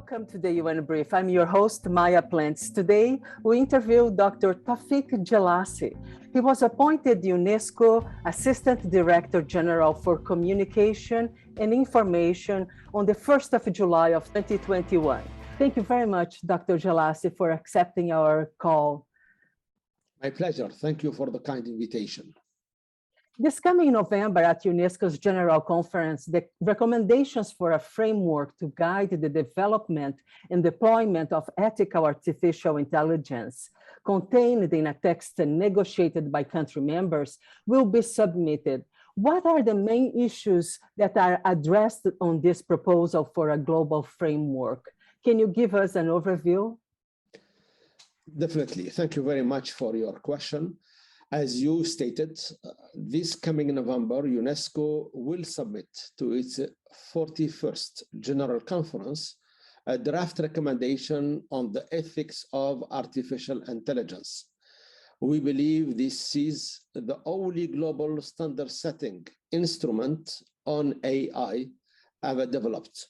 Welcome to the UN Brief. I'm your host, Maya Plants. Today, we interview Dr. Tawfik Jelassi. He was appointed UNESCO Assistant Director-General for Communication and Information on the 1st of July of 2021. Thank you very much, Dr. Jelassi, for accepting our call. My pleasure. Thank you for the kind invitation. This coming November at UNESCO's General Conference, the recommendations for a framework to guide the development and deployment of ethical artificial intelligence contained in a text negotiated by country members will be submitted. What are the main issues that are addressed on this proposal for a global framework? Can you give us an overview? Definitely. Thank you very much for your question. As you stated, this coming November, UNESCO will submit to its 41st General Conference a draft recommendation on the ethics of artificial intelligence. We believe this is the only global standard-setting instrument on AI ever developed.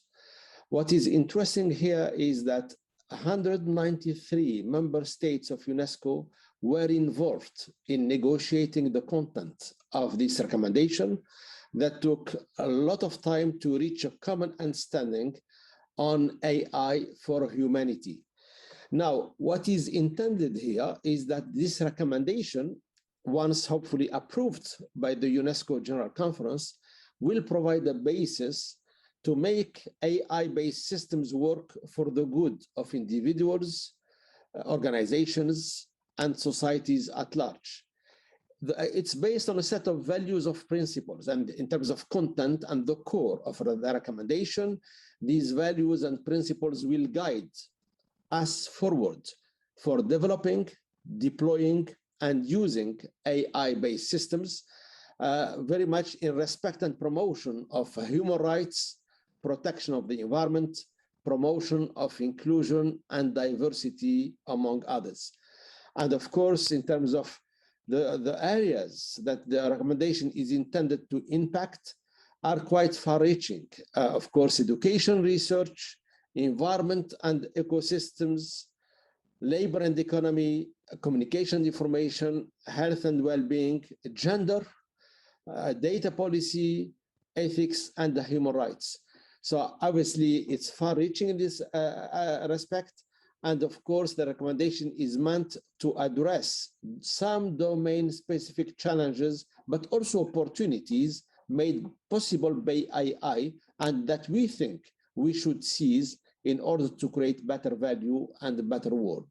What is interesting here is that 193 member states of UNESCO were involved in negotiating the content of this recommendation that took a lot of time to reach a common understanding on AI for humanity. Now, what is intended here is that this recommendation, once hopefully approved by the UNESCO General Conference, will provide a basis to make AI-based systems work for the good of individuals, organizations, and societies at large. It's based on a set of values of principles, and in terms of content and the core of the recommendation, these values and principles will guide us forward for developing, deploying, and using AI-based systems, very much in respect and promotion of human rights, protection of the environment, promotion of inclusion and diversity, among others. And of course, in terms of the areas that the recommendation is intended to impact are quite far-reaching. Of course, education, research, environment and ecosystems, labor and economy, communication, information, health and well-being, gender, data policy, ethics, and human rights. So obviously, it's far-reaching in this respect. And of course, the recommendation is meant to address some domain-specific challenges, but also opportunities made possible by AI, and that we think we should seize in order to create better value and a better world.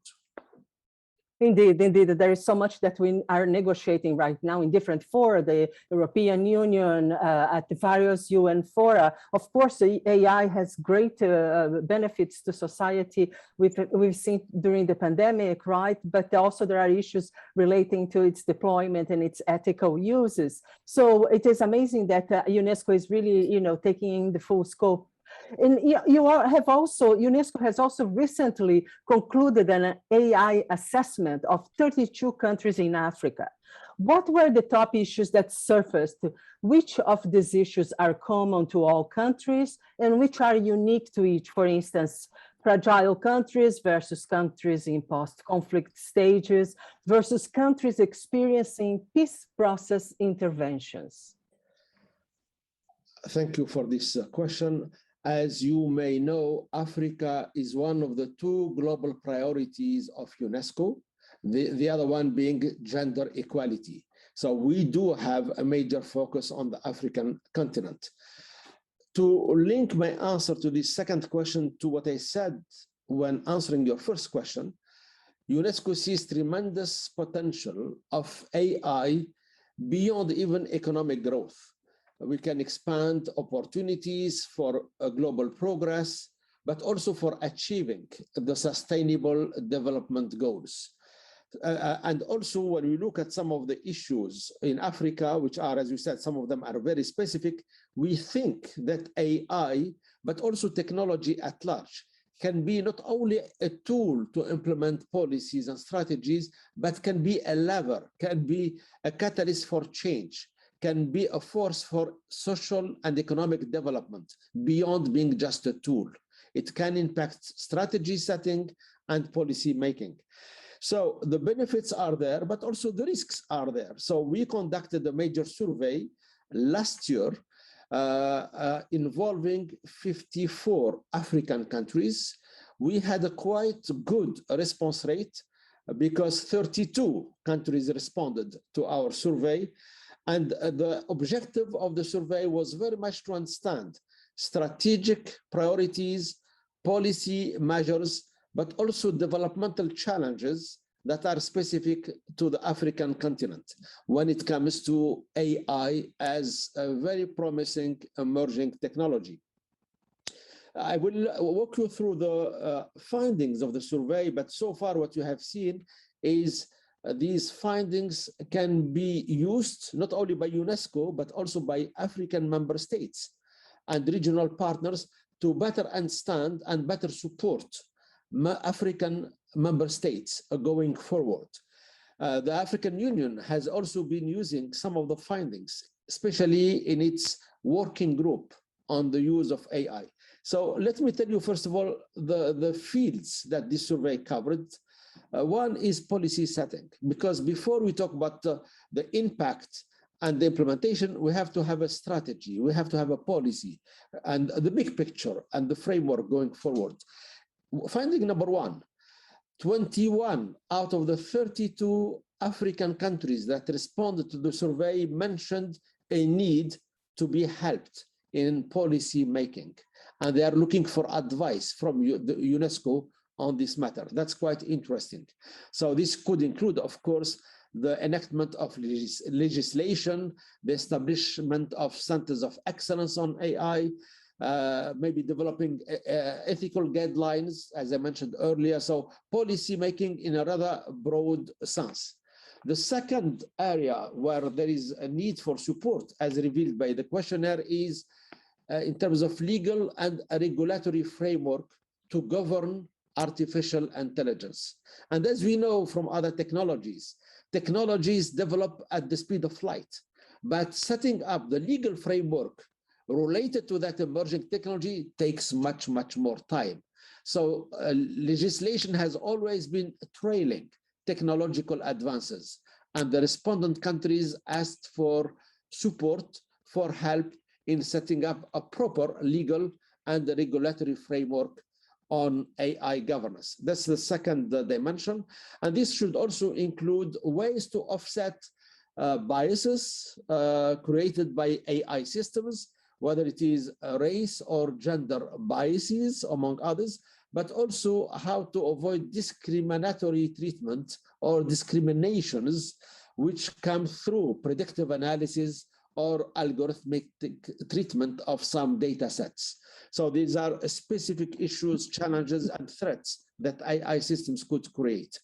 Indeed, there is so much that we are negotiating right now in different fora, the European Union, at the various UN fora. Of course, AI has great benefits to society. We've seen during the pandemic, right? But also there are issues relating to its deployment and its ethical uses. So it is amazing that UNESCO is really, taking the full scope. And UNESCO has also recently concluded an AI assessment of 32 countries in Africa. What were the top issues that surfaced? Which of these issues are common to all countries and which are unique to each? For instance, fragile countries versus countries in post-conflict stages versus countries experiencing peace process interventions. Thank you for this question. As you may know, Africa is one of the two global priorities of UNESCO, the other one being gender equality. So we do have a major focus on the African continent. To link my answer to this second question to what I said when answering your first question, UNESCO sees tremendous potential of AI beyond even economic growth. We can expand opportunities for global progress, but also for achieving the sustainable development goals. And also when we look at some of the issues in Africa, which are, as you said, some of them are very specific, we think that AI, but also technology at large, can be not only a tool to implement policies and strategies, but can be a lever, can be a catalyst for change, can be a force for social and economic development beyond being just a tool. It can impact strategy setting and policy making. So the benefits are there, but also the risks are there. So we conducted a major survey last year involving 54 African countries. We had a quite good response rate because 32 countries responded to our survey. And the objective of the survey was very much to understand strategic priorities, policy measures, but also developmental challenges that are specific to the African continent when it comes to AI as a very promising emerging technology. I will walk you through the findings of the survey, but so far what you have seen is these findings can be used not only by UNESCO, but also by African member states and regional partners to better understand and better support African member states going forward. The African Union has also been using some of the findings, especially in its working group on the use of AI. So let me tell you, first of all, the fields that this survey covered. One is policy setting, because before we talk about the impact and the implementation, we have to have a strategy, we have to have a policy and the big picture and the framework going forward. Finding number one, 21 out of the 32 African countries that responded to the survey mentioned a need to be helped in policy making. And they are looking for advice from the UNESCO on this matter. That's quite interesting. So this could include, of course, the enactment of legislation, the establishment of centers of excellence on AI, maybe developing ethical guidelines, as I mentioned earlier. So policy making in a rather broad sense. The second area where there is a need for support, as revealed by the questionnaire, is in terms of legal and regulatory framework to govern artificial intelligence. And as we know from other technologies, technologies develop at the speed of light, but setting up the legal framework related to that emerging technology takes much, much more time. So legislation has always been trailing technological advances, and the respondent countries asked for support, for help in setting up a proper legal and regulatory framework on AI governance. That's the second dimension. And this should also include ways to offset biases created by AI systems, whether it is race or gender biases, among others, but also how to avoid discriminatory treatment or discriminations which come through predictive analysis or algorithmic treatment of some data sets. So these are specific issues, challenges, and threats that AI systems could create.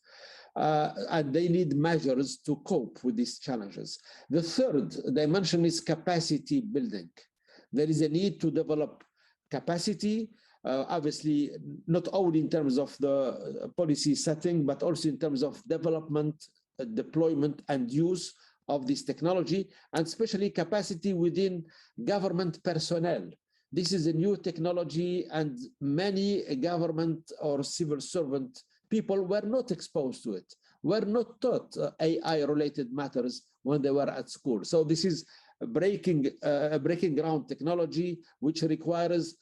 And they need measures to cope with these challenges. The third dimension is capacity building. There is a need to develop capacity, obviously, not only in terms of the policy setting, but also in terms of development, deployment, and use of this technology, and especially capacity within government personnel. This is a new technology, and many government or civil servant people were not exposed to it, were not taught AI-related matters when they were at school. So this is a breaking ground technology, which requires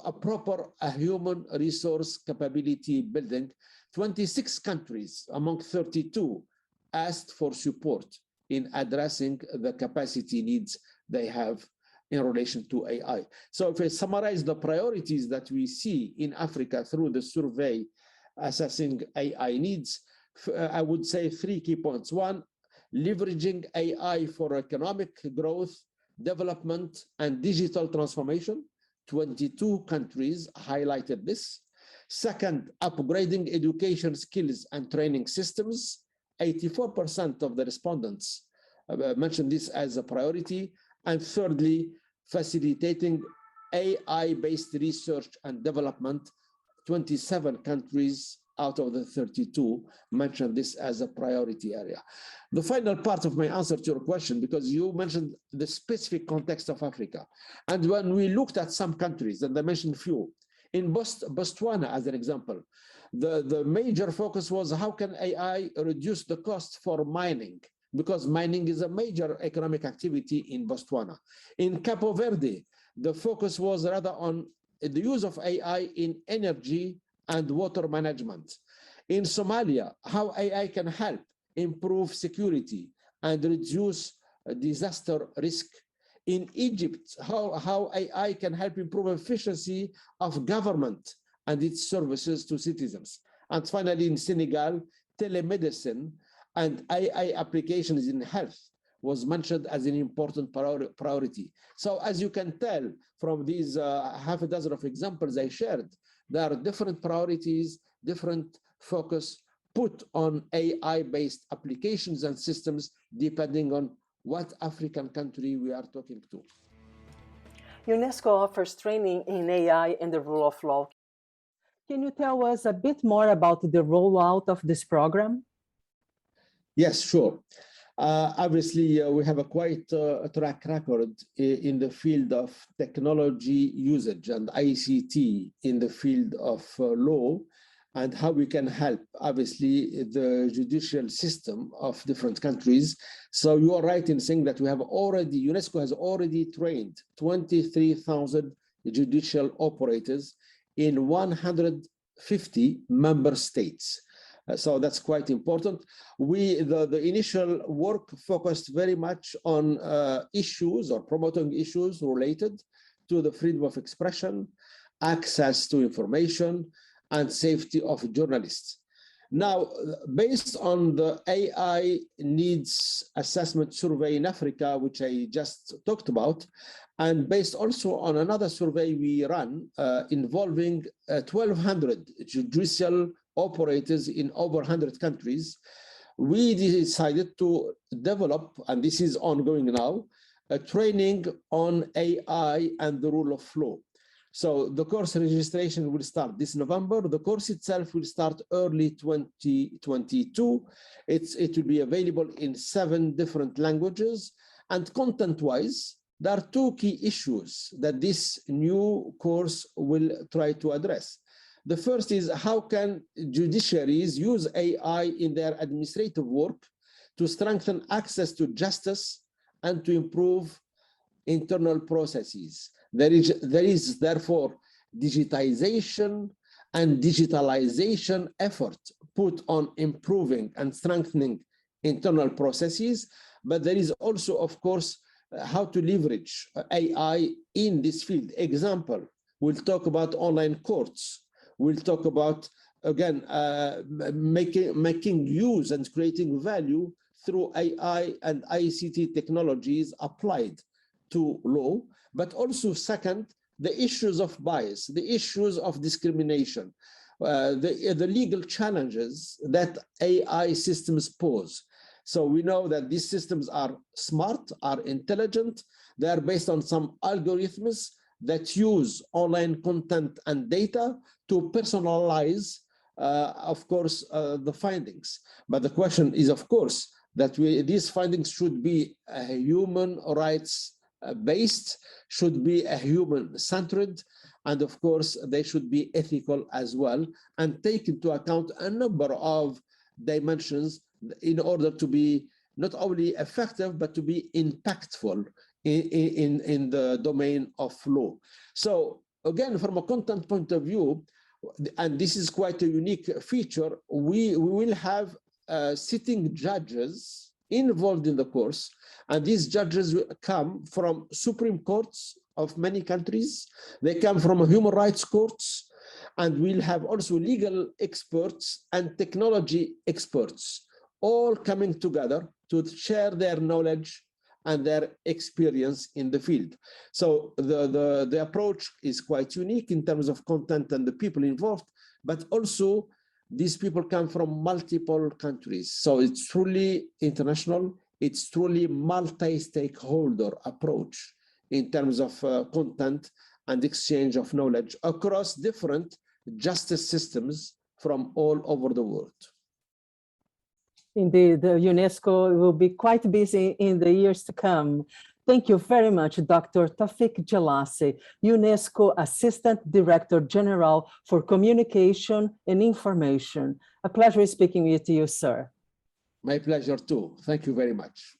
a proper human resource capability building. 26 countries among 32 asked for support in addressing the capacity needs they have in relation to AI. So if I summarize the priorities that we see in Africa through the survey assessing AI needs, I would say 3 key points. One, leveraging AI for economic growth, development, and digital transformation. 22 countries highlighted this. Second, upgrading education skills and training systems. 84% of the respondents mentioned this as a priority. And thirdly, facilitating AI-based research and development. 27 countries out of the 32 mentioned this as a priority area. The final part of my answer to your question, because you mentioned the specific context of Africa. And when we looked at some countries, and I mentioned few, In Botswana, as an example, the major focus was how can AI reduce the cost for mining, because mining is a major economic activity in Botswana. In Capo Verde, the focus was rather on the use of AI in energy and water management. In Somalia, how AI can help improve security and reduce disaster risk. In Egypt, how AI can help improve efficiency of government and its services to citizens. And finally, in Senegal, telemedicine and AI applications in health was mentioned as an important priority. So as you can tell from these half a dozen of examples I shared, there are different priorities, different focus put on AI-based applications and systems depending on what African country we are talking to. UNESCO offers training in AI and the rule of law. Can you tell us a bit more about the rollout of this program? Yes, sure. Obviously, we have a quite track record in the field of technology usage and ICT in the field of law, and how we can help, obviously, the judicial system of different countries. So you are right in saying that we have already, UNESCO has already trained 23,000 judicial operators in 150 member states. So that's quite important. The initial work focused very much on issues or promoting issues related to the freedom of expression, access to information, and safety of journalists. Now, based on the AI needs assessment survey in Africa, which I just talked about, and based also on another survey we run involving 1,200 judicial operators in over 100 countries, we decided to develop, and this is ongoing now, a training on AI and the rule of law. So the course registration will start this November. The course itself will start early 2022. It will be available in 7 different languages. And content-wise, there are 2 key issues that this new course will try to address. The first is how can judiciaries use AI in their administrative work to strengthen access to justice and to improve internal processes. There is therefore digitization and digitalization effort put on improving and strengthening internal processes, but there is also, of course, how to leverage AI in this field. Example, we'll talk about online courts. We'll talk about, again, making use and creating value through AI and ICT technologies applied to law, but also second, the issues of bias, the issues of discrimination, the legal challenges that AI systems pose. So we know that these systems are smart, are intelligent, they are based on some algorithms that use online content and data to personalize, of course, the findings. But the question is, of course, that these findings should be human rights based, should be human-centered, and of course, they should be ethical as well, and take into account a number of dimensions in order to be not only effective, but to be impactful in the domain of law. So again, from a content point of view, and this is quite a unique feature, we will have sitting judges involved in the course, and these judges will come from Supreme Courts of many countries. They come from human rights courts, and we'll have also legal experts and technology experts all coming together to share their knowledge and their experience in the field. So the approach is quite unique in terms of content and the people involved, but also these people come from multiple countries. So it's truly international. It's truly multi-stakeholder approach in terms of content and exchange of knowledge across different justice systems from all over the world. Indeed, UNESCO will be quite busy in the years to come. Thank you very much, Dr. Tawfik Jelassi, UNESCO Assistant Director-General for Communication and Information. A pleasure speaking with you, sir. My pleasure too. Thank you very much.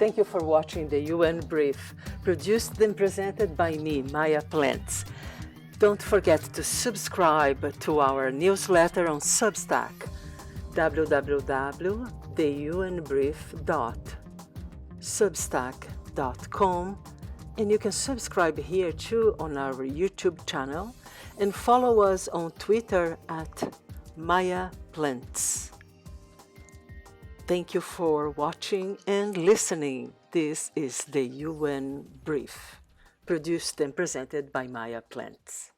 Thank you for watching the UN Brief, produced and presented by me, Maya Plants. Don't forget to subscribe to our newsletter on Substack, www.theunbrief.substack.com, and you can subscribe here too on our YouTube channel and follow us on Twitter at Maya Plants. Thank you for watching and listening. This is the UN Brief, produced and presented by Maya Plants.